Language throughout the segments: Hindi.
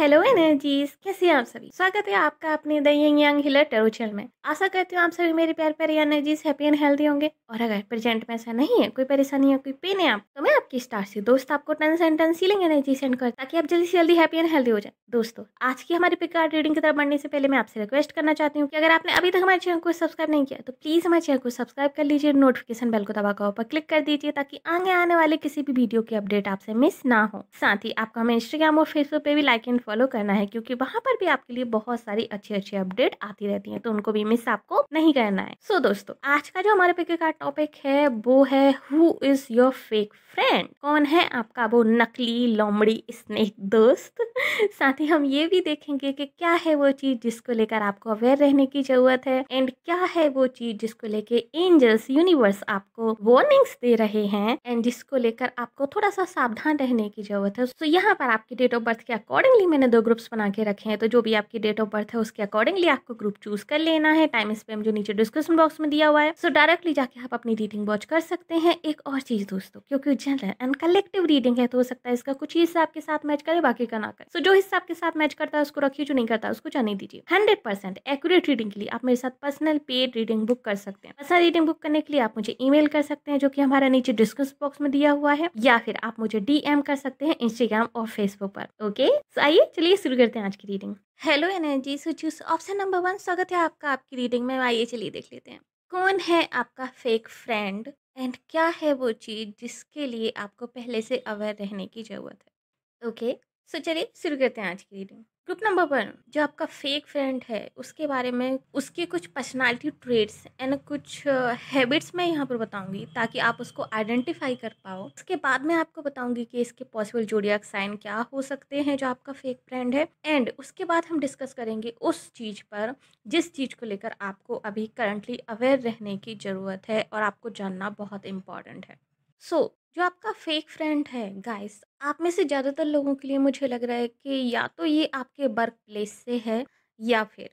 हेलो एनर्जीज, कैसे हैं आप सभी। स्वागत है आपका अपने the young young healer tarot channel में। आशा करती हूँ आप सभी मेरे प्यारे प्यारे एनर्जीज हैप्पी एंड हेल्दी होंगे। और अगर प्रेजेंट में ऐसा नहीं है, कोई परेशानी है, कोई पेन है आप, तो मैं आपकी स्टार से दोस्त आपको 10 एंड 10 सीलिंग एनर्जी सेंड कर, ताकि आप जल्दी से जल्दी हैप्पी एंड हेल्दी हो जाए। दोस्तों, आज की हमारी पिक कार्ड रीडिंग की तरफ बढ़ने से पहले मैं आपसे रिक्वेस्ट करना चाहती हूँ कि अगर आपने अभी तक हमारे चैनल को सब्सक्राइब नहीं किया तो प्लीज हमारे चैनल को सब्सक्राइब कर लीजिए, नोटिफिकेशन बेल को दबाकर पर क्लिक कर दीजिए, ताकि आगे आने वाले किसी भी वीडियो की अपडेट आपसे मिस ना हो। साथ ही आपको हमें इंस्टाग्राम और फेसबुक पे भी लाइक एंड फॉलो करना है, क्योंकि वहां पर भी आपके लिए बहुत सारी अच्छी अच्छी अपडेट आती रहती हैं, तो उनको भी मिस आपको नहीं करना है। सो दोस्तों, आज का जो हमारे पिक का टॉपिक है वो है who is your fake friend. कौन है आपका वो नकली लोमड़ी स्नेक दोस्त। साथ ही हम ये भी देखेंगे कि क्या है वो चीज जिसको लेकर आपको अवेयर रहने की जरूरत है, एंड क्या है वो चीज जिसको लेके एंजल्स यूनिवर्स आपको वार्निंग्स दे रहे हैं, एंड जिसको लेकर आपको थोड़ा सा सावधान रहने की जरूरत है। तो यहाँ पर आपकी डेट ऑफ बर्थ के अकॉर्डिंगली मैंने 2 ग्रुप्स बना के रखे हैं, तो जो भी आपकी डेट ऑफ बर्थ है उसके अकॉर्डिंगली आपको ग्रुप चूज कर लेना है। टाइम स्पैम जो नीचे डिस्क्रिप्शन बॉक्स में दिया हुआ है, सो डायरेक्टली जाके आप अपनी रीडिंग वॉच कर सकते हैं। एक और चीज दोस्तों, क्योंकि जनरल एंड कलेक्टिव रीडिंग है, तो हो सकता है इसका कुछ ही हिस्सा आपके साथ मैच करे, बाकी का ना करे। सो जो हिस्सा आपके साथ मैच करता है उसको रखिए, जो नहीं करता उसको जाने दीजिए। 100% एक्यूरेट रीडिंग के लिए आप मेरे साथ पर्सनल पेड रीडिंग बुक कर सकते हैं। पर्सनल रीडिंग बुक करने के लिए आप मुझे ईमेल कर सकते हैं, जो कि हमारा नीचे डिस्क्रिप्शन बॉक्स में दिया हुआ है, या फिर आप मुझे डीएम कर सकते हैं इंस्टाग्राम और फेसबुक पर। ओके, सो आइए चलिए शुरू करते हैं आज की reading. Hello energy, so choose option number 1। स्वागत है आपका आपकी रीडिंग में। आइए चलिए देख लेते हैं कौन है आपका फेक फ्रेंड, एंड क्या है वो चीज जिसके लिए आपको पहले से अवेयर रहने की जरूरत है। ओके, सो चलिए शुरू करते हैं आज की रीडिंग। ग्रुप नंबर 1, जो आपका फेक फ्रेंड है उसके बारे में, उसके कुछ पर्सनालिटी ट्रेट्स एंड कुछ हैबिट्स मैं यहाँ पर बताऊंगी, ताकि आप उसको आइडेंटिफाई कर पाओ। उसके बाद मैं आपको बताऊंगी कि इसके पॉसिबल जोडियाक साइन क्या हो सकते हैं जो आपका फेक फ्रेंड है, एंड उसके बाद हम डिस्कस करेंगे उस चीज़ पर जिस चीज़ को लेकर आपको अभी करंटली अवेयर रहने की ज़रूरत है और आपको जानना बहुत इम्पॉर्टेंट है। सो जो आपका फेक फ्रेंड है गाइस, आप में से ज़्यादातर लोगों के लिए मुझे लग रहा है कि या तो ये आपके वर्क प्लेस से है, या फिर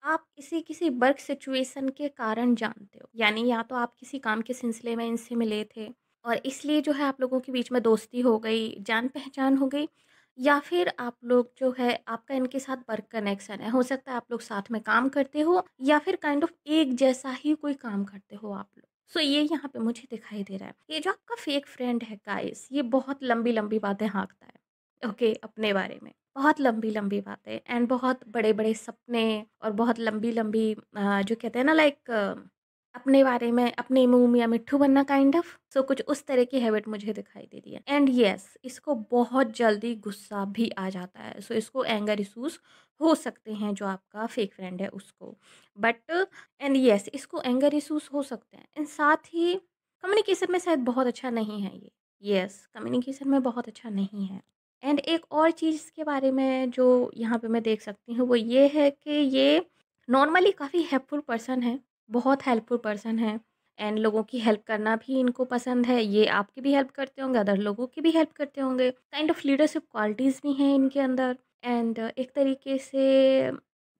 आप किसी किसी वर्क सिचुएशन के कारण जानते हो। यानी या तो आप किसी काम के सिलसिले में इनसे मिले थे और इसलिए जो है आप लोगों के बीच में दोस्ती हो गई, जान पहचान हो गई, या फिर आप लोग जो है आपका इनके साथ वर्क कनेक्शन है। हो सकता है आप लोग साथ में काम करते हो, या फिर काइंड ऑफ एक जैसा ही कोई काम करते हो आप लोग। सो ये यहाँ पे मुझे दिखाई दे रहा है। ये जो आपका फेक फ्रेंड है गाइस, ये बहुत लंबी लंबी बातें हाँकता है। ओके, अपने बारे में बहुत लंबी लंबी बातें एंड बहुत बड़े बड़े सपने, और बहुत लंबी लंबी जो कहते हैं ना लाइक अपने बारे में अपने मुंह में मिट्ठू बनना काइंड ऑफ। सो कुछ उस तरह की हैबिट मुझे दिखाई दे रही है। एंड यस, इसको बहुत जल्दी गुस्सा भी आ जाता है। सो इसको एंगर इशूज हो सकते हैं जो आपका फेक फ्रेंड है उसको, बट एंड यस, इसको एंगर इशूज हो सकते हैं। एंड साथ ही कम्युनिकेशन में शायद बहुत अच्छा नहीं है ये। यस, कम्युनिकेशन में बहुत अच्छा नहीं है। एंड एक और चीज़ के बारे में जो यहाँ पे मैं देख सकती हूँ वो ये है कि ये नॉर्मली काफ़ी हेल्पफुल पर्सन है, बहुत हेल्पफुल पर्सन है, एंड लोगों की हेल्प करना भी इनको पसंद है। ये आपकी भी हेल्प करते होंगे, अदर लोगों की भी हेल्प करते होंगे। काइंड ऑफ लीडरशिप क्वालिटीज़ भी हैं इनके अंदर, एंड एक तरीके से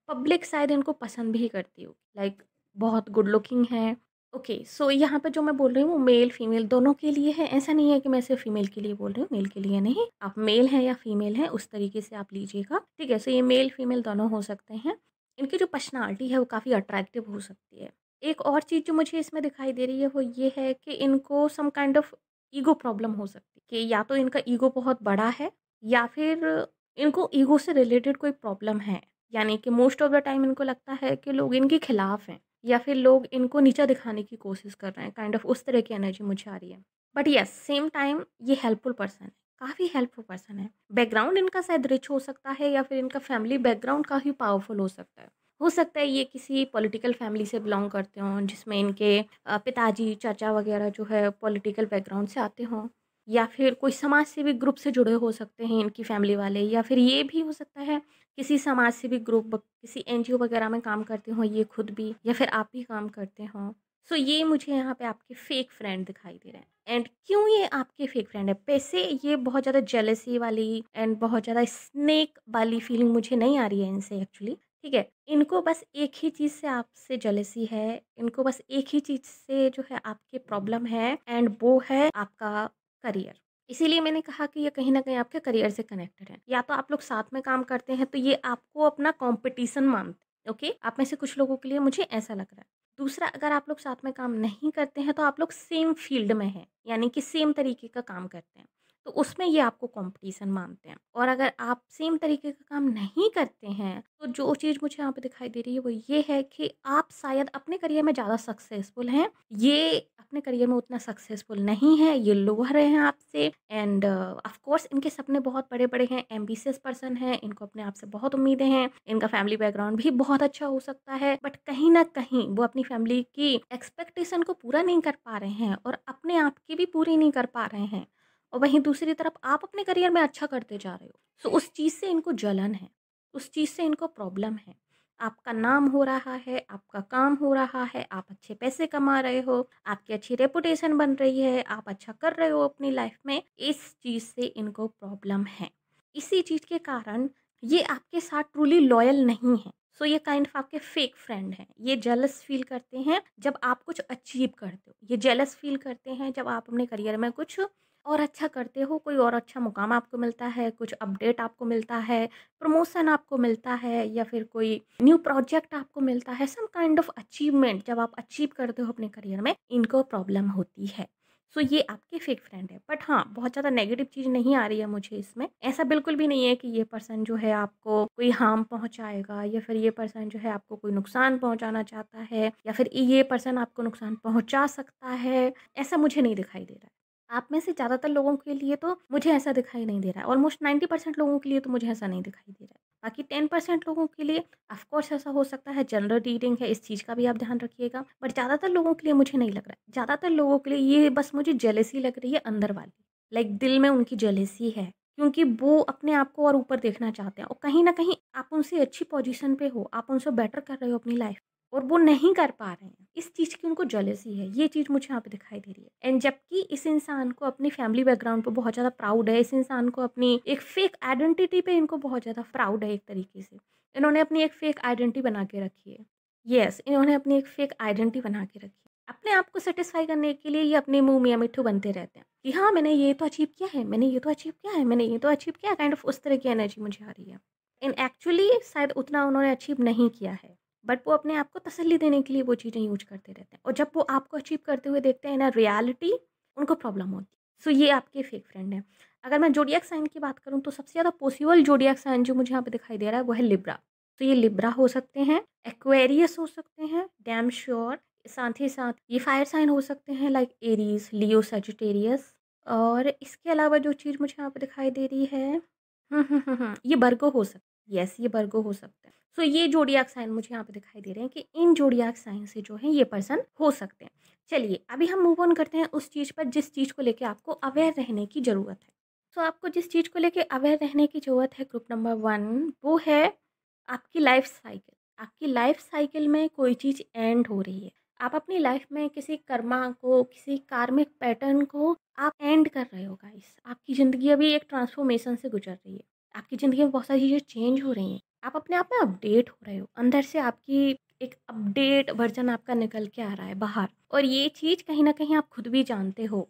पब्लिक शायद इनको पसंद भी करती हो, लाइक बहुत गुड लुकिंग है। ओके, सो यहाँ पे जो मैं बोल रही हूँ वो मेल फीमेल दोनों के लिए है। ऐसा नहीं है कि मैं सिर्फ फीमेल के लिए बोल रही हूँ, मेल के लिए नहीं। आप मेल हैं या फीमेल हैं उस तरीके से आप लीजिएगा, ठीक है। सो ये मेल फीमेल दोनों हो सकते हैं। इनकी जो पर्सनालिटी है वो काफ़ी अट्रैक्टिव हो सकती है। एक और चीज़ जो मुझे इसमें दिखाई दे रही है वो ये है कि इनको some kind of ego problem हो सकती है, कि या तो इनका ईगो बहुत बड़ा है, या फिर इनको ईगो से रिलेटेड कोई प्रॉब्लम है। यानी कि मोस्ट ऑफ द टाइम इनको लगता है कि लोग इनके खिलाफ हैं, या फिर लोग इनको नीचा दिखाने की कोशिश कर रहे हैं। काइंड ऑफ उस तरह की एनर्जी मुझे आ रही है। बट यस, सेम टाइम ये हेल्पफुल पर्सन है, काफ़ी हेल्पफुल पर्सन है। बैकग्राउंड इनका शायद रिच हो सकता है, या फिर इनका फैमिली बैकग्राउंड काफ़ी पावरफुल हो सकता है। हो सकता है ये किसी पॉलिटिकल फैमिली से बिलोंग करते हों, जिसमें इनके पिताजी चाचा वगैरह जो है पॉलिटिकल बैकग्राउंड से आते हों, या फिर कोई समाज सेवी ग्रुप से जुड़े हो सकते हैं इनकी फैमिली वाले, या फिर ये भी हो सकता है किसी समाज सेवी ग्रुप, किसी एनजीओ वगैरह में काम करते हों ये खुद भी, या फिर आप भी काम करते हों। सो ये मुझे यहाँ पे आपके फेक फ्रेंड दिखाई दे रहे हैं। एंड क्यों ये आपके फेक फ्रेंड है? पैसे ये बहुत ज़्यादा जेलसी वाली एंड बहुत ज़्यादा स्नेक वाली फीलिंग मुझे नहीं आ रही है इनसे एक्चुअली, ठीक है। इनको बस एक ही चीज़ से आपसे जेलसी है, इनको बस एक ही चीज़ से जो है आपके प्रॉब्लम है, एंड वो है आपका करियर। इसीलिए मैंने कहा कि ये कहीं न कहीं आपके करियर से कनेक्टेड है। या तो आप लोग साथ में काम करते हैं तो ये आपको अपना कॉम्पिटिशन मानते हैं, ओके? आप में से कुछ लोगों के लिए मुझे ऐसा लग रहा है। दूसरा, अगर आप लोग साथ में काम नहीं करते हैं तो आप लोग सेम फ़ील्ड में हैं, यानी कि सेम तरीके का काम करते हैं। तो उसमें ये आपको कॉम्पिटिशन मानते हैं। और अगर आप सेम तरीके का काम नहीं करते हैं, तो जो चीज़ मुझे यहाँ पे दिखाई दे रही है वो ये है कि आप शायद अपने करियर में ज़्यादा सक्सेसफुल हैं, ये अपने करियर में उतना सक्सेसफुल नहीं है, ये लोअर हैं आपसे एंड ऑफ कोर्स इनके सपने बहुत बड़े-बड़े हैं, एम्बिशियस पर्सन हैं, इनको अपने आप से बहुत उम्मीदें हैं, इनका फैमिली बैकग्राउंड भी बहुत अच्छा हो सकता है, बट कहीं न कहीं वो अपनी फैमिली की एक्सपेक्टेशन को पूरा नहीं कर पा रहे हैं और अपने आप की भी पूरी नहीं कर पा रहे हैं। और वहीं दूसरी तरफ आप अपने करियर में अच्छा करते जा रहे हो। सो उस चीज़ से इनको जलन है, उस चीज़ से इनको प्रॉब्लम है। आपका नाम हो रहा है, आपका काम हो रहा है, आप अच्छे पैसे कमा रहे हो, आपकी अच्छी रेपुटेशन बन रही है, आप अच्छा कर रहे हो अपनी लाइफ में, इस चीज़ से इनको प्रॉब्लम है। इसी चीज़ के कारण ये आपके साथ ट्रूली लॉयल नहीं है। सो ये काइंड ऑफ आपके फेक फ्रेंड हैं। ये जेलस फ़ील करते हैं जब आप कुछ अचीव करते हो। ये जेलस फ़ील करते हैं जब आप अपने करियर में कुछ और अच्छा करते हो, कोई और अच्छा मुकाम आपको मिलता है, कुछ अपडेट आपको मिलता है, प्रमोशन आपको मिलता है या फिर कोई न्यू प्रोजेक्ट आपको मिलता है, सम काइंड ऑफ अचीवमेंट जब आप अचीव करते हो अपने करियर में, इनको प्रॉब्लम होती है। सो ये आपके फेक फ्रेंड है। बट हाँ, बहुत ज़्यादा नेगेटिव चीज़ नहीं आ रही है मुझे इसमें। ऐसा बिल्कुल भी नहीं है कि ये पर्सन जो है आपको कोई हार्म पहुँचाएगा या फिर ये पर्सन जो है आपको कोई नुकसान पहुँचाना चाहता है या फिर ये पर्सन आपको नुकसान पहुँचा सकता है, ऐसा मुझे नहीं दिखाई दे रहा है। आप में से ज़्यादातर लोगों के लिए तो मुझे ऐसा दिखाई नहीं दे रहा है। ऑलमोस्ट 90% लोगों के लिए तो मुझे ऐसा नहीं दिखाई दे रहा है। बाकी 10% लोगों के लिए ऑफ कोर्स ऐसा हो सकता है, जनरल रीडिंग है, इस चीज़ का भी आप ध्यान रखिएगा। बट ज़्यादातर लोगों के लिए मुझे नहीं लग रहा है। ज़्यादातर लोगों के लिए ये बस मुझे जेलसी लग रही है अंदर वाली। लाइक दिल में उनकी जेलसी है, क्योंकि वो अपने आप को और ऊपर देखना चाहते हैं और कहीं न कहीं आप उनसे अच्छी पोज़ीशन पे हो, आप उनसे बेटर कर रहे हो अपनी लाइफ़ और वो नहीं कर पा रहे हैं। इस चीज़ की उनको जेलसी है, ये चीज़ मुझे यहाँ पे दिखाई दे रही है। एंड जबकि इस इंसान को अपनी फैमिली बैकग्राउंड पे बहुत ज़्यादा प्राउड है, इस इंसान को अपनी एक फेक आइडेंटिटी पे इनको बहुत ज़्यादा प्राउड है एक तरीके से। इन्होंने अपनी एक फेक आइडेंटिटी बना के रखी है। येस, इन्होंने अपनी एक फेक आइडेंटिटी बना के रखी है। अपने आप को सैटिस्फाई करने के लिए ये अपने मुँह मियाँ मिट्ठू बनते रहते हैं कि हाँ, मैंने ये तो अचीव किया है, मैंने ये तो अचीव किया है, मैंने ये तो अचीव किया है, काइंड ऑफ उस तरह की एनर्जी मुझे आ रही है। इन एक्चुअली शायद उतना उन्होंने अचीव नहीं किया है। बट वो अपने आप को तसल्ली देने के लिए वो चीज़ें यूज़ करते रहते हैं और जब वो आपको अचीव करते हुए देखते हैं ना रियलिटी, उनको प्रॉब्लम होती है। सो ये आपके फेक फ्रेंड हैं। अगर मैं ज़ोडिएक साइन की बात करूँ तो सबसे ज़्यादा पॉसिबल ज़ोडिएक साइन जो मुझे यहाँ पे दिखाई दे रहा है वो है लिब्रा। तो ये लिब्रा हो सकते हैं, एक्वेरियस हो सकते हैं, डैम श्योर। साथ ही साथ ये फायर साइन हो सकते हैं लाइक एरीज़, लियो, सजिटेरियस। और इसके अलावा जो चीज़ मुझे यहाँ पे दिखाई दे रही है ये वर्गो हो सकता है। येस, ये वर्गो हो सकता है। सो ये ज़ोडिएक साइन मुझे यहाँ पे दिखाई दे रहे हैं कि इन ज़ोडिएक साइन से जो है ये पर्सन हो सकते हैं। चलिए, अभी हम मूव ऑन करते हैं उस चीज़ पर जिस चीज़ को लेके आपको अवेयर रहने की ज़रूरत है। सो आपको जिस चीज़ को लेके अवेयर रहने की ज़रूरत है ग्रुप नंबर 1 वो है आपकी लाइफ़ साइकिल। आपकी लाइफ़ साइकिल में कोई चीज़ एंड हो रही है। आप अपनी लाइफ़ में किसी कर्मा को, किसी कार्मिक पैटर्न को आप एंड कर रहे हो गाइस। आपकी ज़िंदगी अभी एक ट्रांसफॉर्मेशन से गुज़र रही है। आपकी ज़िंदगी में बहुत सारी चीज़ें चेंज हो रही हैं। आप अपने आप में अपडेट हो रहे हो। अंदर से आपकी एक अपडेट वर्ज़न आपका निकल के आ रहा है बाहर और ये चीज़ कहीं न कहीं आप खुद भी जानते हो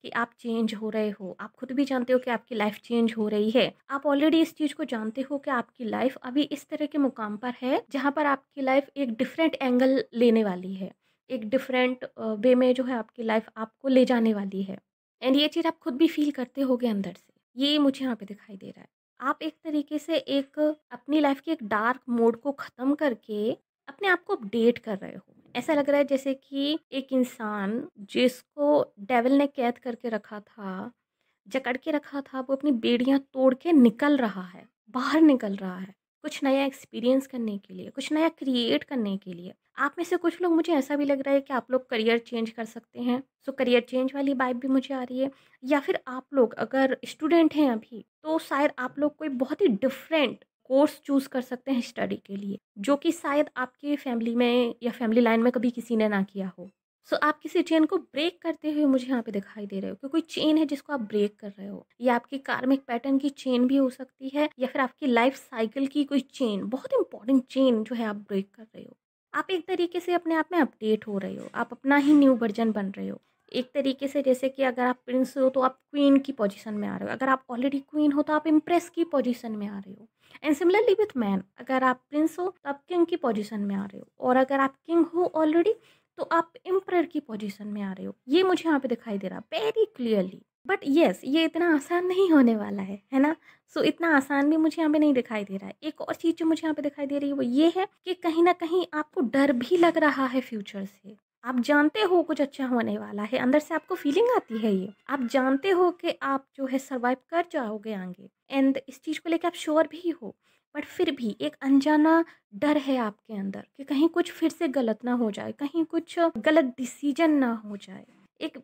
कि आप चेंज हो रहे हो। आप खुद भी जानते हो कि आपकी लाइफ़ चेंज हो रही है। आप ऑलरेडी इस चीज़ को जानते हो कि आपकी लाइफ़ अभी इस तरह के मुकाम पर है, जहाँ पर आपकी लाइफ़ एक डिफरेंट एंगल लेने वाली है। एक डिफरेंट वे में जो है आपकी लाइफ़ आपको ले जाने वाली है। एंड ये चीज़ आप खुद भी फ़ील करते होगे अंदर से। ये मुझे यहाँ पे दिखाई दे रहा है। आप एक तरीके से एक अपनी लाइफ़ के एक डार्क मोड को ख़त्म करके अपने आप को अपडेट कर रहे हो। ऐसा लग रहा है जैसे कि एक इंसान जिसको डेविल ने कैद करके रखा था, जकड़ के रखा था, वो अपनी बेड़ियाँ तोड़ के निकल रहा है, बाहर निकल रहा है, कुछ नया एक्सपीरियंस करने के लिए, कुछ नया क्रिएट करने के लिए। आप में से कुछ लोग मुझे ऐसा भी लग रहा है कि आप लोग करियर चेंज कर सकते हैं। सो करियर चेंज वाली वाइब भी मुझे आ रही है या फिर आप लोग अगर स्टूडेंट हैं अभी, तो शायद आप लोग कोई बहुत ही डिफरेंट कोर्स चूज़ कर सकते हैं स्टडी के लिए, जो कि शायद आपके फैमिली में या फैमिली लाइन में कभी किसी ने ना किया हो। सो आप किसी चेन को ब्रेक करते हुए मुझे यहाँ पे दिखाई दे रहे हो कि कोई चेन है जिसको आप ब्रेक कर रहे हो। ये आपकी कार्मिक पैटर्न की चेन भी हो सकती है या फिर आपकी लाइफ साइकिल की कोई चेन, बहुत इंपॉर्टेंट चेन जो है आप ब्रेक कर रहे हो। आप एक तरीके से अपने आप में अपडेट हो रहे हो, आप अपना ही न्यू वर्जन बन रहे हो। एक तरीके से जैसे कि अगर आप प्रिंस हो तो आप क्वीन की पोजीशन में आ रहे हो, अगर आप ऑलरेडी क्वीन हो तो आप इम्प्रेस की पोजीशन में आ रहे हो। एंड सिमिलरली विथ मैन, अगर आप प्रिंस हो तो आप किंग की पोजीशन में आ रहे हो, और अगर आप किंग हो ऑलरेडी तो आप एम्परर की पोजीशन में आ रहे हो। ये मुझे यहाँ पे दिखाई दे रहा वेरी क्लियरली। बट येस, ये इतना आसान नहीं होने वाला है ना। सो इतना आसान भी मुझे यहाँ पे नहीं दिखाई दे रहा है। एक और चीज़ जो मुझे यहाँ पे दिखाई दे रही है वो ये है कि कहीं ना कहीं आपको डर भी लग रहा है फ्यूचर से। आप जानते हो कुछ अच्छा होने वाला है, अंदर से आपको फीलिंग आती है, ये आप जानते हो कि आप जो है सर्वाइव कर जाओगे आगे, एंड इस चीज़ को लेकर आप श्योर भी हो। बट फिर भी एक अनजाना डर है आपके अंदर कि कहीं कुछ फिर से गलत ना हो जाए, कहीं कुछ गलत डिसीजन ना हो जाए। एक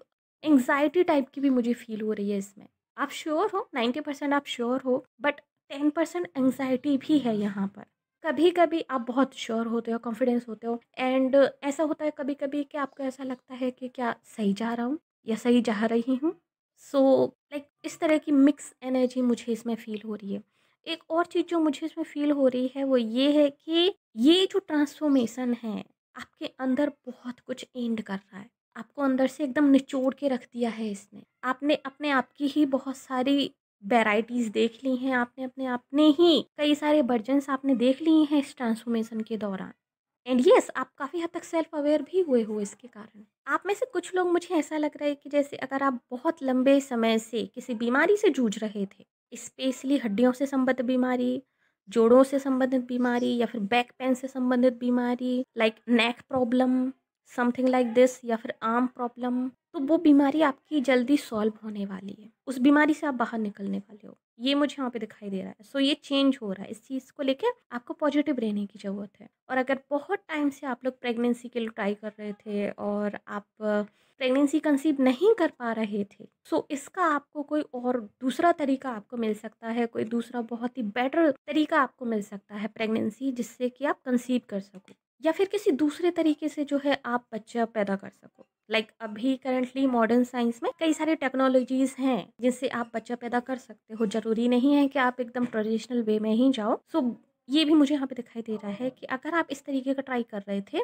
एंग्जाइटी टाइप की भी मुझे फील हो रही है इसमें। आप श्योर हो, 90% आप श्योर हो, बट 10% एंग्जाइटी भी है यहाँ पर। कभी कभी आप बहुत श्योर होते हो, कॉन्फिडेंस होते हो, एंड ऐसा होता है कभी कभी कि आपको ऐसा लगता है कि क्या सही जा रहा हूँ या सही जा रही हूँ। सो लाइक इस तरह की मिक्स एनर्जी मुझे इसमें फील हो रही है। एक और चीज़ जो मुझे इसमें फील हो रही है वो ये है कि ये जो ट्रांसफॉर्मेशन है आपके अंदर बहुत कुछ एंड कर रहा है, आपको अंदर से एकदम निचोड़ के रख दिया है इसने। आपने अपने आप की ही बहुत सारी वैराइटीज़ देख ली हैं, आपने अपने ही कई सारे वर्जन्स आपने देख लिए हैं इस ट्रांसफॉर्मेशन के दौरान। एंड यस, आप काफ़ी हद तक सेल्फ अवेयर भी हुए हो इसके कारण। आप में से कुछ लोग, मुझे ऐसा लग रहा है कि जैसे अगर आप बहुत लंबे समय से किसी बीमारी से जूझ रहे थे, स्पेशली हड्डियों से संबंधित बीमारी, जोड़ों से संबंधित बीमारी, या फिर बैक पेन से संबंधित बीमारी, like neck problem, something like this, या फिर आर्म प्रॉब्लम, तो वो बीमारी आपकी जल्दी सॉल्व होने वाली है, उस बीमारी से आप बाहर निकलने वाले हो। ये मुझे यहाँ पे दिखाई दे रहा है। सो ये चेंज हो रहा है, इस चीज़ को लेकर आपको पॉजिटिव रहने की ज़रूरत है। और अगर बहुत टाइम से आप लोग प्रेगनेंसी के लिए ट्राई कर रहे थे और आप प्रेगनेंसी कंसीव नहीं कर पा रहे थे, सो इसका आपको कोई और दूसरा तरीका आपको मिल सकता है, कोई दूसरा बहुत ही बेटर तरीका आपको मिल सकता है प्रेगनेंसी, जिससे कि आप कंसीव कर सको, या फिर किसी दूसरे तरीके से जो है आप बच्चा पैदा कर सको। लाइक अभी करंटली मॉडर्न साइंस में कई सारी टेक्नोलॉजीज हैं जिनसे आप बच्चा पैदा कर सकते हो। जरूरी नहीं है कि आप एकदम ट्रेडिशनल वे में ही जाओ। सो ये भी मुझे यहाँ पे दिखाई दे रहा है कि अगर आप इस तरीके का ट्राई कर रहे थे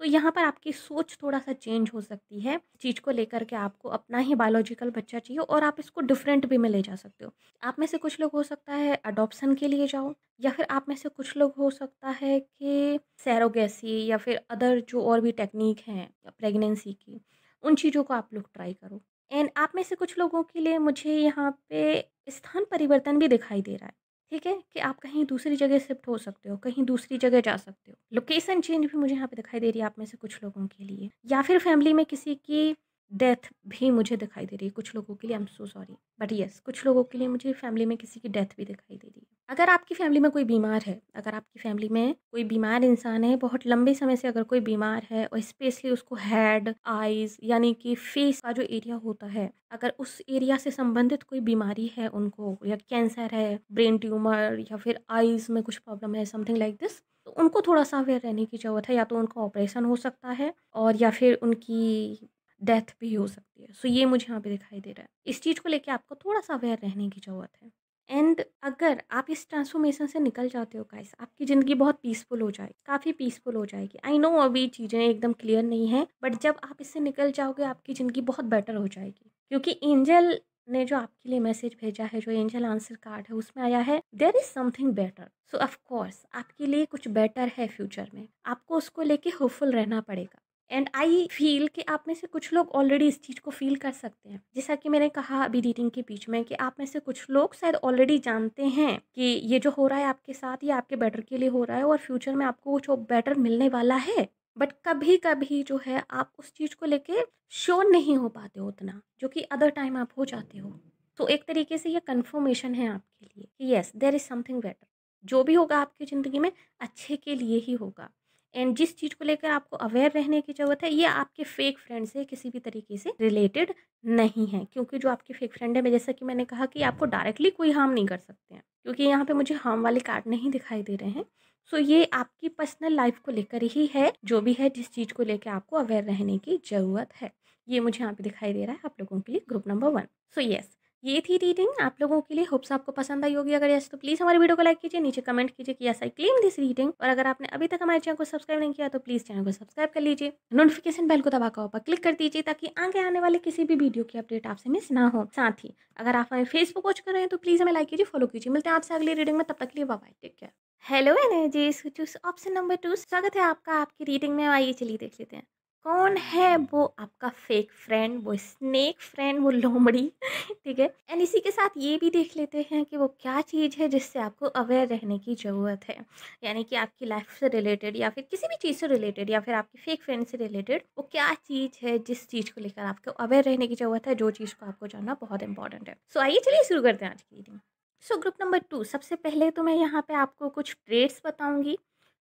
तो यहाँ पर आपकी सोच थोड़ा सा चेंज हो सकती है चीज़ को लेकर के। आपको अपना ही बायोलॉजिकल बच्चा चाहिए और आप इसको डिफरेंट वे में ले जा सकते हो। आप में से कुछ लोग हो सकता है अडॉप्शन के लिए जाओ, या फिर आप में से कुछ लोग हो सकता है कि सैरोगेसी या फिर अदर जो और भी टेक्निक हैं प्रेगनेंसी की, उन चीज़ों को आप लोग ट्राई करो। एंड आप में से कुछ लोगों के लिए मुझे यहाँ पे स्थान परिवर्तन भी दिखाई दे रहा है। ठीक है कि आप कहीं दूसरी जगह शिफ्ट हो सकते हो, कहीं दूसरी जगह जा सकते हो। लोकेशन चेंज भी मुझे यहाँ पे दिखाई दे रही है आप में से कुछ लोगों के लिए, या फिर फैमिली में किसी की डेथ भी मुझे दिखाई दे रही है कुछ लोगों के लिए। I am so sorry, but yes, कुछ लोगों के लिए मुझे फैमिली में किसी की डेथ भी दिखाई दे रही है। अगर आपकी फैमिली में कोई बीमार है, अगर आपकी फैमिली में कोई बीमार इंसान है, बहुत लंबे समय से अगर कोई बीमार है, और स्पेशली उसको हेड, आईज यानी कि फेस का जो एरिया होता है, अगर उस एरिया से संबंधित कोई बीमारी है उनको, या कैंसर है, ब्रेन ट्यूमर, या फिर आईज में कुछ प्रॉब्लम है, समथिंग लाइक दिस, तो उनको थोड़ा सा अवेयर रहने की ज़रूरत है। या तो उनका ऑपरेशन हो सकता है, और या फिर उनकी डेथ भी हो सकती है। सो ये मुझे यहाँ पे दिखाई दे रहा है। इस चीज़ को लेके आपको थोड़ा सा अवेयर रहने की ज़रूरत है। एंड अगर आप इस ट्रांसफॉर्मेशन से निकल जाते हो गाइस, आपकी ज़िंदगी बहुत पीसफुल हो जाएगी, काफ़ी पीसफुल हो जाएगी। आई नो अभी चीज़ें एकदम क्लियर नहीं है, बट जब आप इससे निकल जाओगे आपकी ज़िंदगी बहुत बेटर हो जाएगी। क्योंकि एंजल ने जो आपके लिए मैसेज भेजा है, जो एंजल आंसर कार्ड है, उसमें आया है there is something better. So of course आपके लिए कुछ बेटर है फ्यूचर में, आपको उसको लेके होपफुल रहना पड़ेगा। एंड आई फील कि आप में से कुछ लोग ऑलरेडी इस चीज़ को फील कर सकते हैं। जैसा कि मैंने कहा अभी रीडिंग के बीच में कि आप में से कुछ लोग शायद ऑलरेडी जानते हैं कि ये जो हो रहा है आपके साथ, ये आपके बेटर के लिए हो रहा है, और फ्यूचर में आपको कुछ बेटर मिलने वाला है। बट कभी कभी जो है आप उस चीज़ को लेके श्योर नहीं हो पाते हो उतना, जो कि अदर टाइम आप हो जाते हो। तो एक तरीके से ये कन्फर्मेशन है आपके लिए कि yes, there is something better. जो भी होगा आपकी ज़िंदगी में अच्छे के लिए ही होगा। एंड जिस चीज़ को लेकर आपको अवेयर रहने की ज़रूरत है, ये आपके फेक फ्रेंड से किसी भी तरीके से रिलेटेड नहीं है। क्योंकि जो आपके फेक फ्रेंड है, मैं जैसा कि मैंने कहा कि आपको डायरेक्टली कोई हार्म नहीं कर सकते हैं, क्योंकि यहाँ पे मुझे हार्म वाले कार्ड नहीं दिखाई दे रहे हैं। सो ये आपकी पर्सनल लाइफ को लेकर ही है, जो भी है जिस चीज़ को लेकर आपको अवेयर रहने की ज़रूरत है। ये मुझे यहाँ पे दिखाई दे रहा है आप लोगों के लिए ग्रुप नंबर 1। सो येस, ये थी रीडिंग आप लोगों के लिए। होप्स आपको पसंद आई होगी। अगर यस तो प्लीज़ हमारी वीडियो को लाइक कीजिए, नीचे कमेंट कीजिए कि yes I claim this reading. और अगर आपने अभी तक हमारे चैनल को सब्सक्राइब नहीं किया तो प्लीज़ चैनल को सब्सक्राइब कर लीजिए, नोटिफिकेशन बेल को दबाकर ऊपर क्लिक कर दीजिए ताकि आगे आने वाले किसी भी वीडियो की अपडेट आपसे मिस ना हो। साथ ही अगर आप हमें फेसबुक वॉच कर रहे हैं तो प्लीज़ हमें लाइक कीजिए, फॉलो कीजिए। मिलते हैं आपसे अगली रीडिंग में, तब तक के लिए bye bye, take care. Hello energies, choose option number 2। स्वागत है आपका आपकी रीडिंग में। आइए चलिए देख लेते हैं कौन है वो आपका फेक फ्रेंड, वो स्नेक फ्रेंड, वो लोमड़ी। ठीक है, एंड इसी के साथ ये भी देख लेते हैं कि वो क्या चीज़ है जिससे आपको अवेयर रहने की ज़रूरत है। यानी कि आपकी लाइफ से रिलेटेड या फिर किसी भी चीज़ से रिलेटेड या फिर आपकी फेक फ्रेंड से रिलेटेड वो क्या चीज़ है जिस चीज़ को लेकर आपको अवेयर रहने की ज़रूरत है, जो चीज़ को आपको जानना बहुत इंपॉर्टेंट है। सो आइए चलिए शुरू करते हैं आज की रीडिंग। सो ग्रुप नंबर 2, सबसे पहले तो मैं यहाँ पे आपको कुछ ट्रेड्स बताऊंगी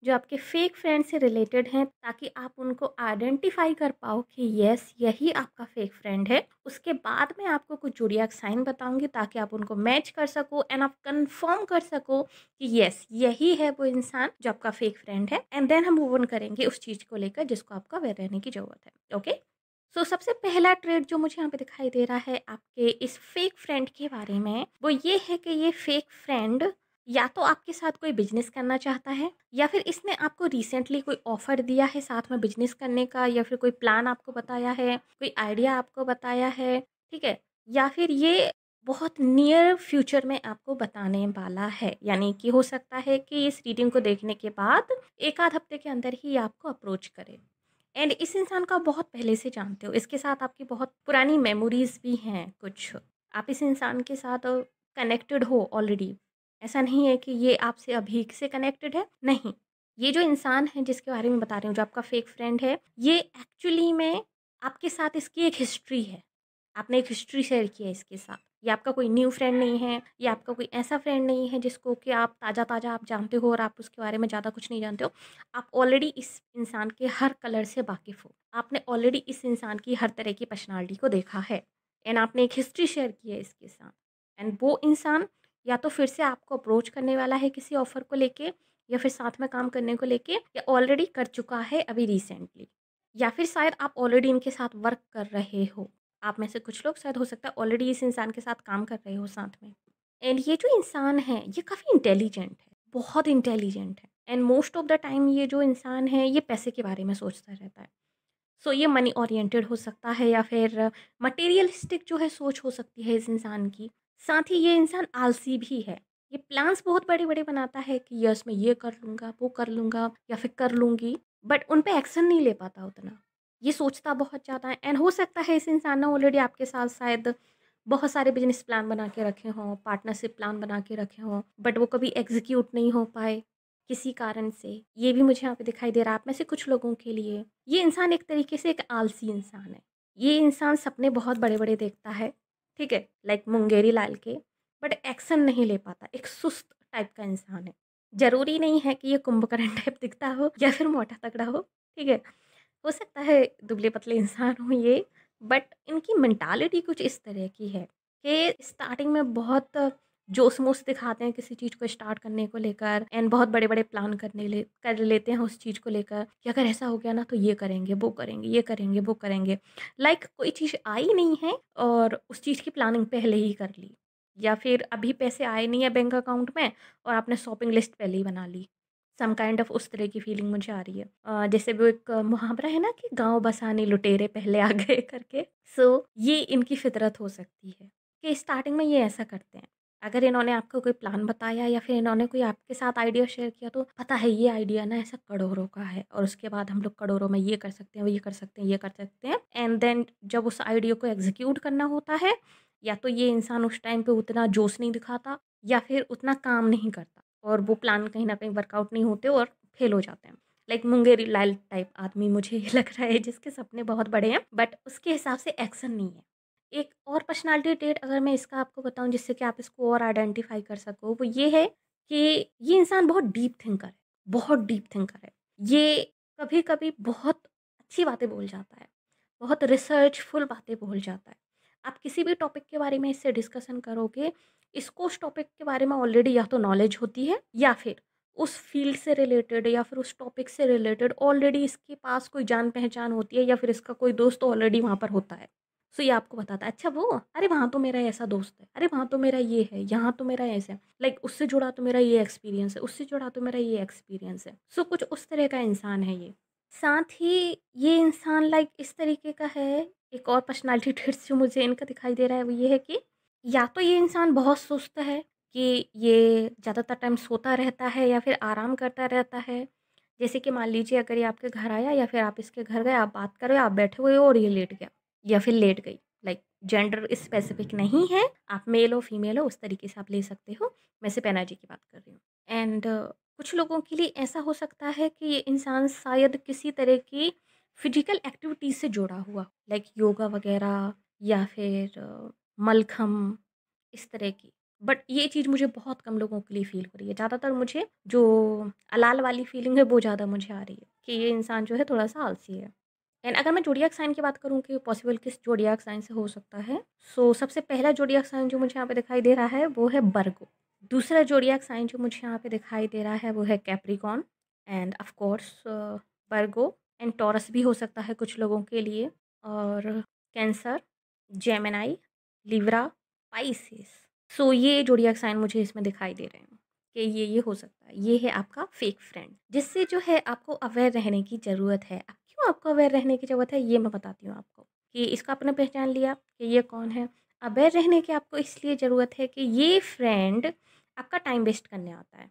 जो आपके फेक फ्रेंड से रिलेटेड हैं, ताकि आप उनको आइडेंटिफाई कर पाओ कि यस यही आपका फेक फ्रेंड है। उसके बाद मैं आपको कुछ ज़ोडिएक साइन बताऊंगी ताकि आप उनको मैच कर सको एंड आप कंफर्म कर सको कि यस यही है वो इंसान जो आपका फेक फ्रेंड है। एंड देन हम मूव ऑन करेंगे उस चीज़ को लेकर जिसको आपका अवेयर रहने की ज़रूरत है। ओके, सो सबसे पहला ट्रेड जो मुझे यहाँ पे दिखाई दे रहा है आपके इस फेक फ्रेंड के बारे में, वो ये है कि ये फेक फ्रेंड या तो आपके साथ कोई बिजनेस करना चाहता है, या फिर इसने आपको रिसेंटली कोई ऑफर दिया है साथ में बिजनेस करने का, या फिर कोई प्लान आपको बताया है, कोई आइडिया आपको बताया है। ठीक है, या फिर ये बहुत नियर फ्यूचर में आपको बताने वाला है। यानी कि हो सकता है कि इस रीडिंग को देखने के बाद एक आध हफ्ते के अंदर ही आपको अप्रोच करे। एंड इस इंसान को आप बहुत पहले से जानते हो, इसके साथ आपकी बहुत पुरानी मेमोरीज भी हैं कुछ। आप इस इंसान के साथ कनेक्टेड हो ऑलरेडी। ऐसा नहीं है कि ये आपसे अभी से कनेक्टेड है, नहीं। ये जो इंसान है जिसके बारे में बता रही हूँ, जो आपका फेक फ्रेंड है, ये एक्चुअली में आपके साथ इसकी एक हिस्ट्री है। आपने एक हिस्ट्री शेयर की है इसके साथ। ये आपका कोई न्यू फ्रेंड नहीं है, ये आपका कोई ऐसा फ्रेंड नहीं है जिसको कि आप ताज़ा-ताज़ा आप जानते हो और आप उसके बारे में ज़्यादा कुछ नहीं जानते हो। आप ऑलरेडी इस इंसान के हर कलर से वाकिफ़ हो। आपने ऑलरेडी इस इंसान की हर तरह की पर्सनैलिटी को देखा है एंड आपने एक हिस्ट्री शेयर की है इसके साथ। एंड वो इंसान या तो फिर से आपको अप्रोच करने वाला है किसी ऑफ़र को लेके, या फिर साथ में काम करने को लेके, या ऑलरेडी कर चुका है अभी रिसेंटली, या फिर शायद आप ऑलरेडी इनके साथ वर्क कर रहे हो। आप में से कुछ लोग शायद हो सकता है ऑलरेडी इस इंसान के साथ काम कर रहे हो साथ में। एंड ये जो इंसान है ये काफ़ी इंटेलिजेंट है, बहुत इंटेलिजेंट है। And most of the time ये जो इंसान है ये पैसे के बारे में सोचता रहता है। सो ये मनी ओरिएंटेड हो सकता है, या फिर मटेरियलिस्टिक जो है सोच हो सकती है इस इंसान की। साथ ही ये इंसान आलसी भी है। ये प्लान्स बहुत बड़े-बड़े बनाता है कि यस मैं ये कर लूँगा, वो कर लूँगा या फिर कर लूँगी, बट उन पे एक्शन नहीं ले पाता उतना। ये सोचता बहुत ज़्यादा है। एंड हो सकता है इस इंसान ने ऑलरेडी आपके साथ शायद बहुत सारे बिज़नेस प्लान बना के रखे हों, पार्टनरशिप प्लान बना के रखे हों, बट वो कभी एग्ज़ीक्यूट नहीं हो पाए किसी कारण से। ये भी मुझे यहाँ पे दिखाई दे रहा है आप में से कुछ लोगों के लिए। ये इंसान एक तरीके से एक आलसी इंसान है। ये इंसान सपने बहुत बड़े-बड़े देखता है, ठीक है? लाइक मुंगेरी लाल के, बट एक्शन नहीं ले पाता, एक सुस्त टाइप का इंसान है। ज़रूरी नहीं है कि ये कुंभकर्ण टाइप दिखता हो या फिर मोटा-तगड़ा हो, ठीक है? हो सकता है दुबले-पतले इंसान हों ये, बट इनकी मेंटालिटी कुछ इस तरह की है कि स्टार्टिंग में बहुत जोश-मोश दिखाते हैं किसी चीज़ को स्टार्ट करने को लेकर, एंड बहुत बड़े-बड़े प्लान कर लेते हैं उस चीज़ को लेकर कि अगर ऐसा हो गया ना तो ये करेंगे, वो करेंगे, ये करेंगे, वो करेंगे। लाइक कोई चीज़ आई नहीं है और उस चीज़ की प्लानिंग पहले ही कर ली, या फिर अभी पैसे आए नहीं है बैंक अकाउंट में और आपने शॉपिंग लिस्ट पहले ही बना ली। सम काइंड ऑफ उस तरह की फीलिंग मुझे आ रही है। जैसे वो एक मुहावरा है ना कि गाँव बसाने लुटेरे पहले आ गए करके। सो ये इनकी फितरत हो सकती है कि स्टार्टिंग में ये ऐसा करते हैं। अगर इन्होंने आपको कोई प्लान बताया या फिर इन्होंने कोई आपके साथ आइडिया शेयर किया, तो पता है ये आइडिया ना ऐसा करोड़ों का है और उसके बाद हम लोग करोड़ों में ये कर सकते हैं, वो ये कर सकते हैं, ये कर सकते हैं। एंड देन जब उस आइडिया को एग्जीक्यूट करना होता है, या तो ये इंसान उस टाइम पे उतना जोश नहीं दिखाता या फिर उतना काम नहीं करता और वो प्लान कहीं न कहीं वर्कआउट नहीं होते और फेल हो जाते हैं। लाइक मुंगेरी लाल टाइप आदमी मुझे ये लग रहा है जिसके सपने बहुत बड़े हैं, बट उसके हिसाब से एक्शन नहीं है। एक और पर्सनैलिटी ट्रेट अगर मैं इसका आपको बताऊँ जिससे कि आप इसको और आइडेंटिफ़ाई कर सको, वो ये है कि ये इंसान बहुत डीप थिंकर है, बहुत डीप थिंकर है। ये कभी-कभी बहुत अच्छी बातें बोल जाता है, बहुत रिसर्चफुल बातें बोल जाता है। आप किसी भी टॉपिक के बारे में इससे डिस्कशन करोगे, इसको उस टॉपिक के बारे में ऑलरेडी या तो नॉलेज होती है, या फिर उस फील्ड से रिलेटेड या फिर उस टॉपिक से रिलेटेड ऑलरेडी इसके पास कोई जान-पहचान होती है, या फिर इसका कोई दोस्त ऑलरेडी वहाँ पर होता है। सो ये आपको बताता है, अच्छा वो, अरे वहाँ तो मेरा ऐसा दोस्त है, अरे वहाँ तो मेरा ये है, यहाँ तो मेरा ऐसा है, लाइक उससे जुड़ा तो मेरा ये एक्सपीरियंस है, उससे जुड़ा तो मेरा ये एक्सपीरियंस है। सो कुछ उस तरह का इंसान है ये। साथ ही ये इंसान लाइक इस तरीके का है, एक और पर्सनैलिटी ट्रेट्स जो मुझे इनका दिखाई दे रहा है वो ये है कि या तो ये इंसान बहुत सुस्त है कि ये ज़्यादातर टाइम सोता रहता है या फिर आराम करता रहता है। जैसे कि मान लीजिए अगर ये आपके घर आया या फिर आप इसके घर गए, आप बात कर रहे हो, आप बैठे हुए हो और ये लेट गया या फिर लेट गई। लाइक जेंडर स्पेसिफिक नहीं है, आप मेल हो फीमेल हो उस तरीके से आप ले सकते हो। मैं सिर्फ एनर्जी की बात कर रही हूँ। एंड कुछ लोगों के लिए ऐसा हो सकता है कि ये इंसान शायद किसी तरह की फिजिकल एक्टिविटीज़ से जुड़ा हुआ, लाइक योगा वगैरह या फिर मलखम, इस तरह की। बट ये चीज़ मुझे बहुत कम लोगों के लिए फ़ील हो रही है। ज़्यादातर मुझे जो अलाल वाली फ़ीलिंग है वो ज़्यादा मुझे आ रही है कि ये इंसान जो है थोड़ा-सा आलसी है। एंड अगर मैं ज़ोडिएक साइन की बात करूँ कि पॉसिबल किस ज़ोडिएक साइन से हो सकता है, सो सबसे पहला ज़ोडिएक साइन जो मुझे यहाँ पे दिखाई दे रहा है वो है वर्गो। दूसरा ज़ोडिएक साइन जो मुझे यहाँ पे दिखाई दे रहा है वो है Capricorn end of course Virgo and taurus भी हो सकता है कुछ लोगों के लिए, और कैंसर, जेमिनी, लिब्रा, पाइसेस। सो ये ज़ोडिएक साइन मुझे इसमें दिखाई दे रहे हैं कि ये हो सकता है। ये है आपका फेक फ्रेंड, जिससे जो है आपको अवेयर रहने की ज़रूरत है। अब क्यों आपको अवेयर रहने की ज़रूरत है ये मैं बताती हूँ आपको, कि इसका आपने पहचान लिया कि ये कौन है। अवेयर रहने की आपको इसलिए ज़रूरत है कि ये फ्रेंड आपका टाइम वेस्ट करने आता है।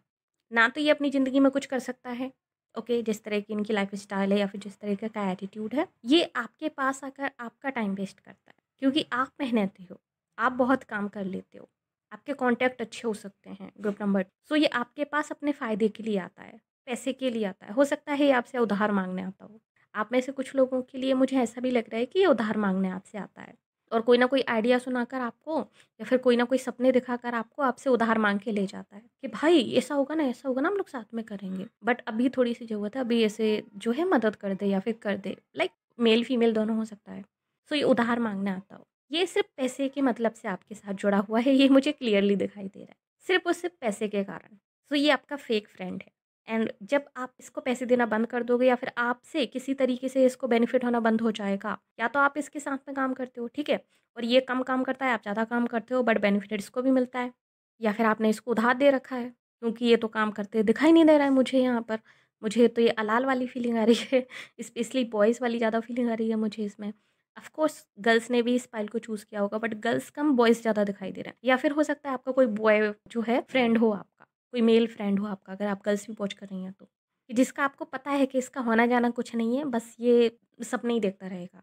ना तो ये अपनी ज़िंदगी में कुछ कर सकता है, ओके, जिस तरह की इनकी लाइफ स्टाइल है या फिर जिस तरीके का एटीट्यूड है, ये आपके पास आकर आपका टाइम वेस्ट करता है क्योंकि आप मेहनती हो, आप बहुत काम कर लेते हो, आपके कॉन्टैक्ट अच्छे हो सकते हैं, ग्रुप नंबर। सो ये आपके पास अपने फ़ायदे के लिए आता है, पैसे के लिए आता है। हो सकता है ये आपसे उधार मांगने आता हो। आप में से कुछ लोगों के लिए मुझे ऐसा भी लग रहा है कि ये उधार मांगने आपसे आता है, और कोई ना कोई आइडिया सुनाकर आपको या फिर कोई ना कोई सपने दिखाकर आपको आपसे उधार मांग के ले जाता है कि भाई ऐसा होगा ना, ऐसा होगा ना, हम लोग साथ में करेंगे, बट अभी थोड़ी सी ज़रूरत है, अभी ऐसे जो है मदद कर दे या फिर कर दे। लाइक मेल फीमेल दोनों हो सकता है। सो ये उधार मांगने आता हो, ये सिर्फ पैसे के मतलब से आपके साथ जुड़ा हुआ है, ये मुझे क्लियरली दिखाई दे रहा है, सिर्फ और सिर्फ पैसे के कारण। सो ये आपका फेक फ्रेंड है। एंड जब आप इसको पैसे देना बंद कर दोगे या फिर आपसे किसी तरीके से इसको बेनिफिट होना बंद हो जाएगा, या तो आप इसके साथ में काम करते हो, ठीक है, और ये कम काम करता है, आप ज़्यादा काम करते हो, बट बेनिफिट इसको भी मिलता है, या फिर आपने इसको उधार दे रखा है क्योंकि ये तो काम करते दिखाई नहीं दे रहा है मुझे यहाँ पर। मुझे तो ये अलाल वाली फीलिंग आ रही है, स्पेशली बॉयज़ वाली ज़्यादा फीलिंग आ रही है मुझे इसमें। ऑफ कोर्स गर्ल्स ने भी इस पाइल को चूज़ किया होगा, बट गर्ल्स कम बॉयज़ ज़्यादा दिखाई दे रहे हैं। या फिर हो सकता है आपका कोई बॉय जो है फ्रेंड हो आपका, कोई मेल फ्रेंड हो आपका, अगर आप गर्ल्स भी वॉच कर रही हैं तो, कि जिसका आपको पता है कि इसका होना जाना कुछ नहीं है, बस ये सपने ही देखता रहेगा,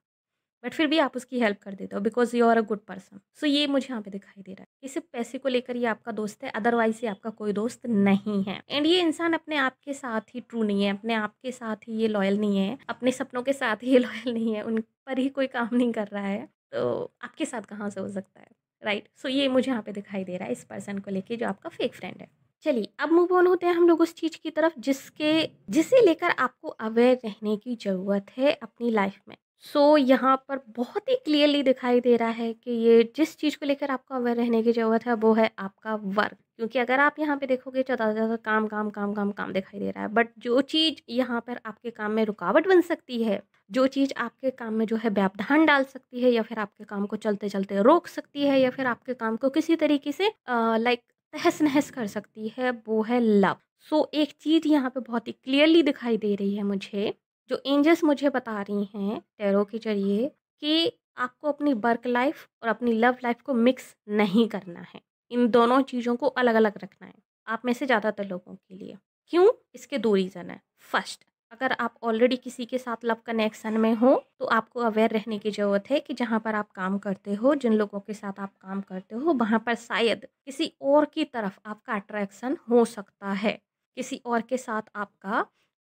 बट फिर भी आप उसकी हेल्प कर देते हो because you are a good person. So ये मुझे यहाँ पे दिखाई दे रहा है कि सिर्फ़ पैसे को लेकर ये आपका दोस्त है, अदरवाइज़ ये आपका कोई दोस्त नहीं है। एंड ये इंसान अपने आप के साथ ही ट्रू नहीं है, अपने आप के साथ ही ये लॉयल नहीं है, अपने सपनों के साथ ही ये लॉयल नहीं है, उन पर ही कोई काम नहीं कर रहा है, तो आपके साथ कहाँ से हो सकता है, राइट? सो ये मुझे यहाँ पे दिखाई दे रहा है इस पर्सन को लेके जो आपका फेक फ्रेंड है। चलिए अब मूव ऑन होते हैं हम लोग उस चीज़ की तरफ जिसे लेकर आपको अवेयर रहने की ज़रूरत है अपनी लाइफ में। यहाँ पर बहुत ही क्लियरली दिखाई दे रहा है कि ये जिस चीज़ को लेकर आपको अवेयर रहने की ज़रूरत है वो है आपका वर्क। क्योंकि अगर आप यहाँ पे देखोगे ज़्यादा से ज़्यादा काम काम काम काम काम दिखाई दे रहा है, बट जो चीज़ यहाँ पर आपके काम में रुकावट बन सकती है, जो चीज़ आपके काम में जो है व्यवधान डाल सकती है या फिर आपके काम को चलते चलते रोक सकती है या फिर आपके काम को किसी तरीके से लाइक तहस नहस कर सकती है, वो है लव। एक चीज़ यहाँ पे बहुत ही क्लियरली दिखाई दे रही है मुझे, जो एंजल्स मुझे बता रही हैं टैरो के ज़रिए, कि आपको अपनी वर्क लाइफ़ और अपनी लव लाइफ़ को मिक्स नहीं करना है। इन दोनों चीज़ों को अलग-अलग रखना है, आप में से ज़्यादातर लोगों के लिए। क्यों? इसके 2 रीज़न हैं। फर्स्ट, अगर आप ऑलरेडी किसी के साथ लव कनेक्शन में हो, तो आपको अवेयर रहने की ज़रूरत है कि जहाँ पर आप काम करते हो, जिन लोगों के साथ आप काम करते हो, वहाँ पर शायद किसी और की तरफ आपका अट्रैक्शन हो सकता है। किसी और के साथ आपका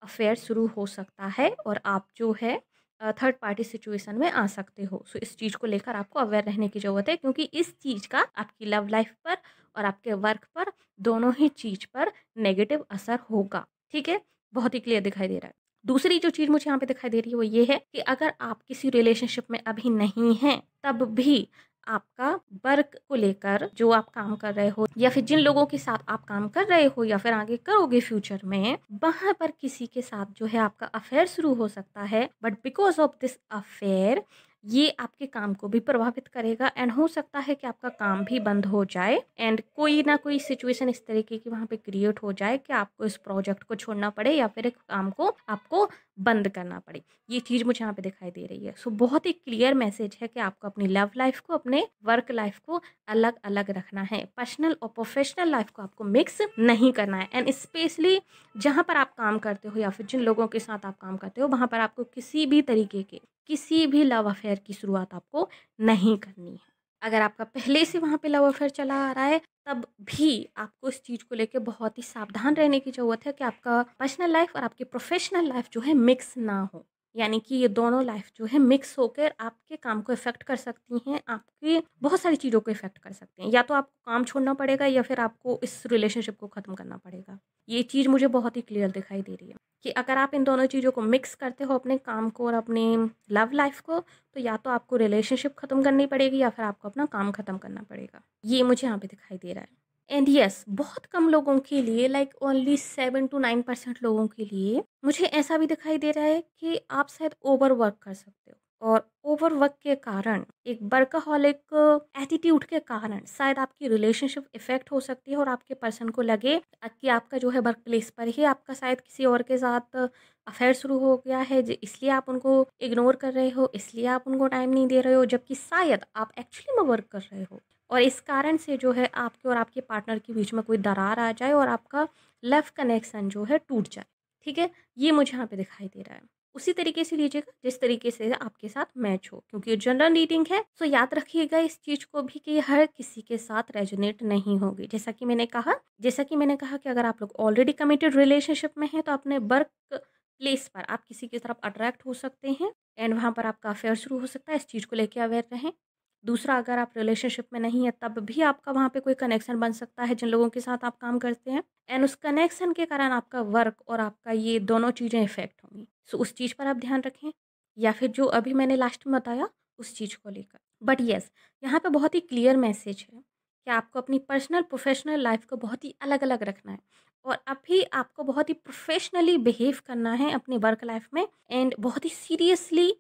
अफ़ेयर शुरू हो सकता है और आप जो है थर्ड पार्टी सिचुएशन में आ सकते हो। इस चीज़ को लेकर आपको अवेयर रहने की ज़रूरत है क्योंकि इस चीज़ का आपकी लव लाइफ़ पर और आपके वर्क पर, दोनों ही चीज़ पर नेगेटिव असर होगा। ठीक है? बहुत ही क्लियर दिखाई दे रहा है। दूसरी जो चीज़ मुझे यहाँ पे दिखाई दे रही है वो ये है कि अगर आप किसी रिलेशनशिप में अभी नहीं हैं, तब भी आपका वर्क को लेकर जो आप काम कर रहे हो या फिर जिन लोगों के साथ आप काम कर रहे हो या फिर आगे करोगे फ्यूचर में, वहाँ पर किसी के साथ जो है आपका अफेयर शुरू हो सकता है, but because of this affair ये आपके काम को भी प्रभावित करेगा एंड हो सकता है कि आपका काम भी बंद हो जाए एंड कोई ना कोई सिचुएशन इस तरीके की वहाँ पे क्रिएट हो जाए कि आपको इस प्रोजेक्ट को छोड़ना पड़े या फिर एक काम को आपको बंद करना पड़े। ये चीज़ मुझे यहाँ पे दिखाई दे रही है। सो बहुत ही क्लियर मैसेज है कि आपको अपनी लव लाइफ को, अपने वर्क लाइफ को अलग अलग रखना है। पर्सनल और प्रोफेशनल लाइफ को आपको मिक्स नहीं करना है एंड स्पेशली जहाँ पर आप काम करते हो या फिर जिन लोगों के साथ आप काम करते हो वहाँ पर आपको किसी भी तरीके के किसी भी लव अफेयर की शुरुआत आपको नहीं करनी है। अगर आपका पहले से वहाँ पे लव अफेयर चला आ रहा है तब भी आपको इस चीज़ को लेके बहुत ही सावधान रहने की ज़रूरत है कि आपका पर्सनल लाइफ और आपकी प्रोफेशनल लाइफ जो है मिक्स ना हो। यानी कि ये दोनों लाइफ जो है मिक्स होकर आपके काम को इफ़ेक्ट कर सकती हैं, आपकी बहुत सारी चीज़ों को इफ़ेक्ट कर सकते हैं। या तो आपको काम छोड़ना पड़ेगा या फिर आपको इस रिलेशनशिप को ख़त्म करना पड़ेगा। ये चीज़ मुझे बहुत ही क्लियर दिखाई दे रही है कि अगर आप इन दोनों चीज़ों को मिक्स करते हो, अपने काम को और अपनी लव लाइफ को, तो या तो आपको रिलेशनशिप ख़त्म करनी पड़ेगी या फिर आपको अपना काम ख़त्म करना पड़ेगा। ये मुझे यहाँ पे दिखाई दे रहा है। एंड यस, बहुत कम लोगों के लिए, लाइक ओनली 7 to 9% लोगों के लिए मुझे ऐसा भी दिखाई दे रहा है कि आप शायद ओवर वर्क कर सकते हो और ओवर वर्क के कारण, एक वर्कaholic एटीट्यूड के कारण शायद आपकी रिलेशनशिप इफेक्ट हो सकती है और आपके पर्सन को लगे कि आपका जो है वर्क प्लेस पर ही आपका शायद किसी और के साथ अफेयर शुरू हो गया है, इसलिए आप उनको इग्नोर कर रहे हो, इसलिए आप उनको टाइम नहीं दे रहे हो, जबकि शायद आप एक्चुअली में वर्क कर रहे हो। और इस कारण से जो है आपके और आपके पार्टनर के बीच में कोई दरार आ जाए और आपका लव कनेक्शन जो है टूट जाए। ठीक है, ये मुझे यहाँ पे दिखाई दे रहा है। उसी तरीके से लीजिएगा जिस तरीके से आपके साथ मैच हो, क्योंकि ये जनरल रीडिंग है। सो याद रखिएगा इस चीज़ को भी कि हर किसी के साथ रेजोनेट नहीं होगी। जैसा कि मैंने कहा कि अगर आप लोग ऑलरेडी कमिटेड रिलेशनशिप में हैं तो अपने वर्क प्लेस पर आप किसी की तरफ अट्रैक्ट हो सकते हैं एंड वहाँ पर आपका अफेयर शुरू हो सकता है। इस चीज़ को लेकर अवेयर रहें। दूसरा, अगर आप रिलेशनशिप में नहीं है तब भी आपका वहाँ पे कोई कनेक्शन बन सकता है जिन लोगों के साथ आप काम करते हैं एंड उस कनेक्शन के कारण आपका वर्क और आपका ये दोनों चीज़ें इफ़ेक्ट होंगी। सो उस चीज़ पर आप ध्यान रखें या फिर जो अभी मैंने लास्ट में बताया उस चीज़ को लेकर। बट येस, यहाँ पे बहुत ही क्लियर मैसेज है कि आपको अपनी पर्सनल प्रोफेशनल लाइफ को बहुत ही अलग अलग रखना है और अभी आपको बहुत ही प्रोफेशनली बिहेव करना है अपनी वर्क लाइफ में एंड बहुत ही सीरियसली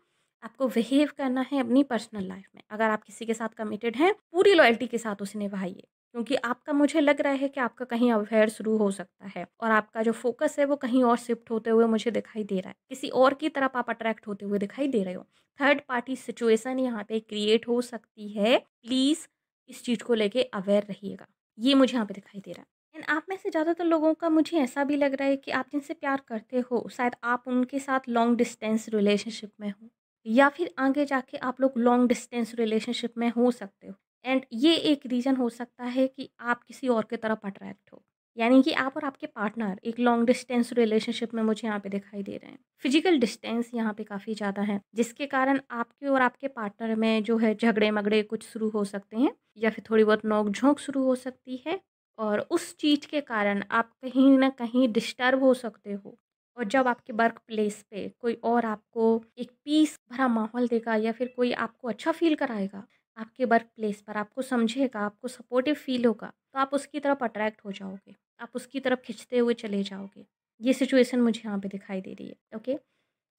आपको बिहेव करना है अपनी पर्सनल लाइफ में। अगर आप किसी के साथ कमिटेड हैं, पूरी लॉयल्टी के साथ उसे निभाइए, क्योंकि आपका, मुझे लग रहा है कि आपका कहीं अफेयर शुरू हो सकता है और आपका जो फोकस है वो कहीं और शिफ्ट होते हुए मुझे दिखाई दे रहा है। किसी और की तरफ आप अट्रैक्ट होते हुए दिखाई दे रहे हो। थर्ड पार्टी सिचुएशन यहाँ पे क्रिएट हो सकती है। प्लीज़ इस चीज़ को लेके अवेयर रहिएगा। ये मुझे यहाँ पे दिखाई दे रहा है। एंड आप में से ज़्यादातर लोगों का मुझे ऐसा भी लग रहा है कि आप जिनसे प्यार करते हो शायद आप उनके साथ लॉन्ग डिस्टेंस रिलेशनशिप में हो या फिर आगे जाके आप लोग लॉन्ग डिस्टेंस रिलेशनशिप में हो सकते हो एंड ये एक रीज़न हो सकता है कि आप किसी और की तरफ अट्रैक्ट हो। यानी कि आप और आपके पार्टनर एक लॉन्ग डिस्टेंस रिलेशनशिप में मुझे यहाँ पे दिखाई दे रहे हैं। फिजिकल डिस्टेंस यहाँ पे काफ़ी ज़्यादा है जिसके कारण आपके और आपके पार्टनर में जो है झगड़े मगड़े कुछ शुरू हो सकते हैं या फिर थोड़ी बहुत नोक झोंक शुरू हो सकती है और उस चीज़ के कारण आप कहीं ना कहीं डिस्टर्ब हो सकते हो। और जब आपके वर्क प्लेस पे कोई और आपको एक पीस भरा माहौल देगा या फिर कोई आपको अच्छा फ़ील कराएगा, आपके वर्क प्लेस पर आपको समझेगा, आपको सपोर्टिव फ़ील होगा, तो आप उसकी तरफ अट्रैक्ट हो जाओगे, आप उसकी तरफ खिंचते हुए चले जाओगे। ये सिचुएशन मुझे यहाँ पे दिखाई दे रही है। ओके,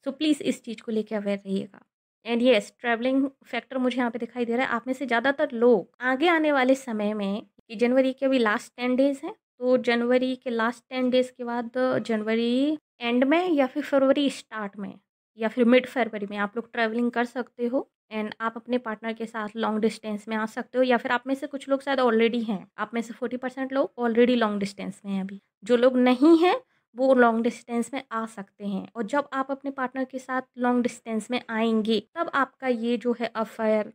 सो प्लीज़ इस चीज़ को लेके अवेयर रहिएगा। एंड येस, ट्रैवलिंग फैक्टर मुझे यहाँ पे दिखाई दे रहा है। आप में से ज़्यादातर लोग आगे आने वाले समय में, कि जनवरी के अभी लास्ट 10 डेज़ हैं, तो जनवरी के लास्ट 10 डेज़ के बाद जनवरी एंड में या फिर फरवरी स्टार्ट में या फिर मिड फरवरी में आप लोग ट्रैवलिंग कर सकते हो एंड आप अपने पार्टनर के साथ लॉन्ग डिस्टेंस में आ सकते हो। या फिर आप में से कुछ लोग शायद ऑलरेडी हैं, आप में से 40% लोग ऑलरेडी लॉन्ग डिस्टेंस में हैं। अभी जो लोग नहीं हैं वो लॉन्ग डिस्टेंस में आ सकते हैं और जब आप अपने पार्टनर के साथ लॉन्ग डिस्टेंस में आएंगे तब आपका ये जो है अफेयर,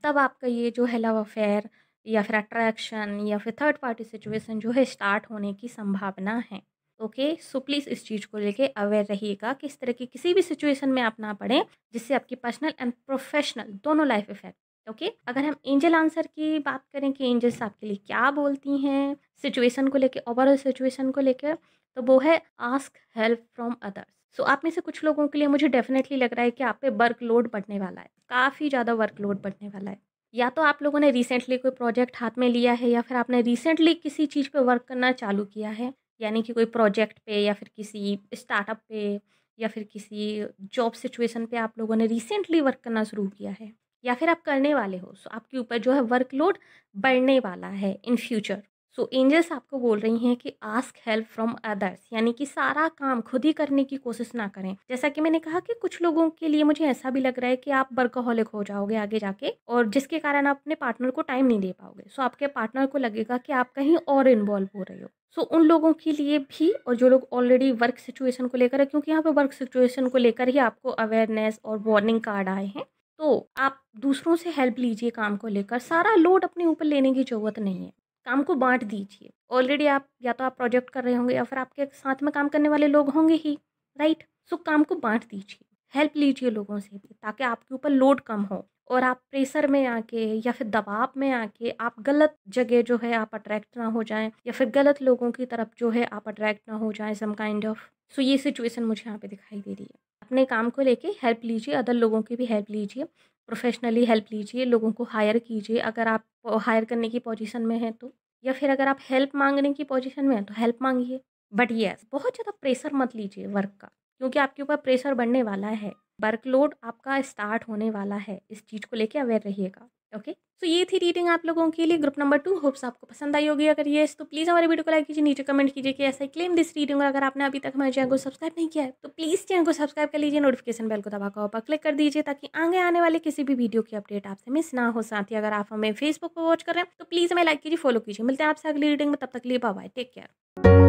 तब आपका ये जो है लव अफेयर या फिर अट्रैक्शन या फिर थर्ड पार्टी सिचुएशन जो है स्टार्ट होने की संभावना है। ओके, सो प्लीज़ इस चीज़ को लेके अवेयर रहिएगा कि इस तरह की किसी भी सिचुएशन में आप ना पड़े जिससे आपकी पर्सनल एंड प्रोफेशनल दोनों लाइफ इफेक्ट। ओके, अगर हम एंजल आंसर की बात करें कि एंजल्स आपके लिए क्या बोलती हैं सिचुएशन को लेके, ओवरऑल सिचुएशन को लेकर, तो वो है आस्क हेल्प फ्रॉम अदर्स। सो आप में से कुछ लोगों के लिए मुझे डेफिनेटली लग रहा है कि आप पे वर्कलोड बढ़ने वाला है, काफ़ी ज़्यादा वर्कलोड बढ़ने वाला है। या तो आप लोगों ने रिसेंटली कोई प्रोजेक्ट हाथ में लिया है या फिर आपने रिसेंटली किसी चीज़ पे वर्क करना चालू किया है, यानी कि कोई प्रोजेक्ट पे या फिर किसी स्टार्टअप पे या फिर किसी जॉब सिचुएशन पे आप लोगों ने रिसेंटली वर्क करना शुरू किया है, या फिर आप करने वाले हो, सो आपके ऊपर जो है वर्कलोड बढ़ने वाला है इन फ्यूचर। सो एंजल्स आपको बोल रही हैं कि आस्क हेल्प फ्रॉम अदर्स, यानी कि सारा काम खुद ही करने की कोशिश ना करें। जैसा कि मैंने कहा कि कुछ लोगों के लिए मुझे ऐसा भी लग रहा है कि आप वर्कहोलिक हो जाओगे आगे जाके, और जिसके कारण आप अपने पार्टनर को टाइम नहीं दे पाओगे। सो आपके पार्टनर को लगेगा कि आप कहीं और इन्वॉल्व हो रहे हो। सो उन लोगों के लिए भी, और जो लोग ऑलरेडी वर्क सिचुएशन को लेकर है, क्योंकि यहाँ पे वर्क सिचुएशन को लेकर ही आपको अवेयरनेस और वार्निंग कार्ड आए हैं, तो आप दूसरों से हेल्प लीजिए काम को लेकर। सारा लोड अपने ऊपर लेने की ज़रूरत नहीं है, काम को बाँट दीजिए। ऑलरेडी आप या तो आप प्रोजेक्ट कर रहे होंगे या फिर आपके साथ में काम करने वाले लोग होंगे ही, राइट? सो काम को बाँट दीजिए, हेल्प लीजिए लोगों से भी, ताकि आपके ऊपर लोड कम हो और आप प्रेशर में आके या फिर दबाव में आके आप गलत जगह जो है आप अट्रैक्ट ना हो जाएँ, या फिर गलत लोगों की तरफ जो है आप अट्रैक्ट ना हो जाएँ सम काइंड ऑफ। सो ये सिचुएशन मुझे यहाँ पे दिखाई दे रही है। अपने काम को लेके हेल्प लीजिए, अदर लोगों की भी हेल्प लीजिए, प्रोफेशनली हेल्प लीजिए, लोगों को हायर कीजिए अगर आप हायर करने की पोजीशन में हैं तो, या फिर अगर आप हेल्प माँगने की पोजीशन में हैं तो हेल्प माँगिए। बट येस, बहुत ज़्यादा प्रेशर मत लीजिए वर्क का, क्योंकि आपके ऊपर प्रेशर बढ़ने वाला है। वर्कलोड आपका स्टार्ट होने वाला है, इस चीज़ को लेके अवेयर रहिएगा। ओके, सो ये थी रीडिंग आप लोगों के लिए, ग्रुप नंबर 2। होप्स आपको पसंद आई होगी। अगर येस तो प्लीज़ हमारे वीडियो को लाइक कीजिए, नीचे कमेंट कीजिए कि ऐसा ही क्लेम दिस रीडिंग। और अगर आपने अभी तक हमारे चैनल को सब्सक्राइब नहीं किया है तो प्लीज़ चैनल को सब्सक्राइब कर लीजिए, नोटिफिकेशन बेल को दबाकर ऑल पर क्लिक कर दीजिए, ताकि आगे आने वाले किसी भी वीडियो की अपडेट आपसे मिस ना हो। साथ ही अगर आप हमें फेसबुक पर वॉच कर रहे हैं तो प्लीज़ हमें लाइक कीजिए, फॉलो कीजिए। मिलते हैं आपसे अगली रीडिंग में, तब तक के लिए बाय बाय, टेक केयर।